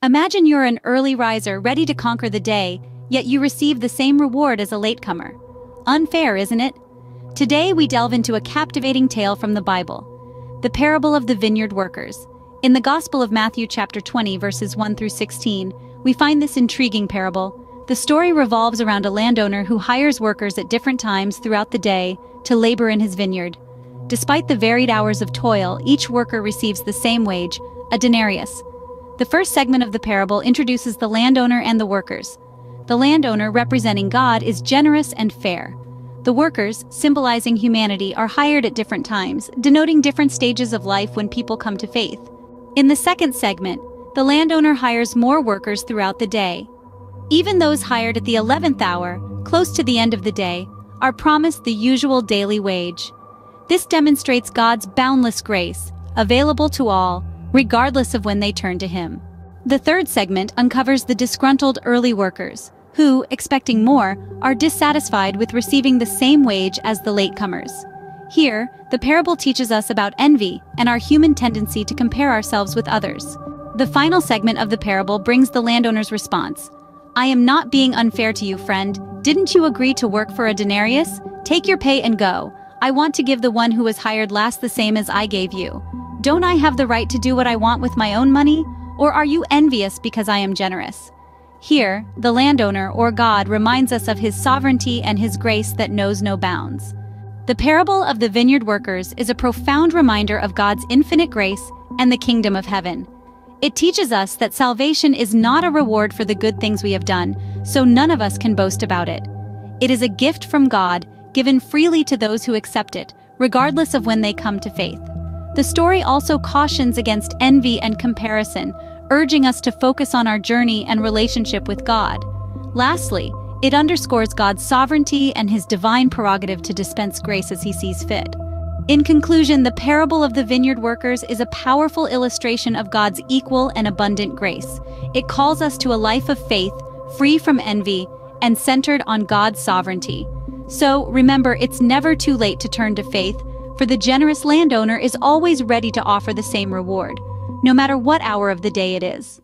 Imagine you're an early riser ready to conquer the day, yet you receive the same reward as a latecomer. Unfair, isn't it? Today we delve into a captivating tale from the Bible, the parable of the vineyard workers. In the Gospel of Matthew chapter 20 verses 1 through 16, we find this intriguing parable. The story revolves around a landowner who hires workers at different times throughout the day to labor in his vineyard. Despite the varied hours of toil, each worker receives the same wage, a denarius. The first segment of the parable introduces the landowner and the workers. The landowner, representing God, is generous and fair. The workers, symbolizing humanity, are hired at different times, denoting different stages of life when people come to faith. In the second segment, the landowner hires more workers throughout the day. Even those hired at the 11th hour, close to the end of the day, are promised the usual daily wage. This demonstrates God's boundless grace, available to all, regardless of when they turn to Him. The third segment uncovers the disgruntled early workers, who, expecting more, are dissatisfied with receiving the same wage as the latecomers. Here, the parable teaches us about envy and our human tendency to compare ourselves with others. The final segment of the parable brings the landowner's response. "I am not being unfair to you, friend. Didn't you agree to work for a denarius? Take your pay and go. I want to give the one who was hired last the same as I gave you. Don't I have the right to do what I want with my own money? Or are you envious because I am generous?" Here, the landowner, or God, reminds us of His sovereignty and His grace that knows no bounds. The parable of the vineyard workers is a profound reminder of God's infinite grace and the kingdom of heaven. It teaches us that salvation is not a reward for the good things we have done, so none of us can boast about it. It is a gift from God, given freely to those who accept it, regardless of when they come to faith. The story also cautions against envy and comparison, urging us to focus on our journey and relationship with God. Lastly, it underscores God's sovereignty and His divine prerogative to dispense grace as He sees fit. In conclusion, the parable of the vineyard workers is a powerful illustration of God's equal and abundant grace. It calls us to a life of faith, free from envy, and centered on God's sovereignty. So, remember, it's never too late to turn to faith, for the generous landowner is always ready to offer the same reward, no matter what hour of the day it is.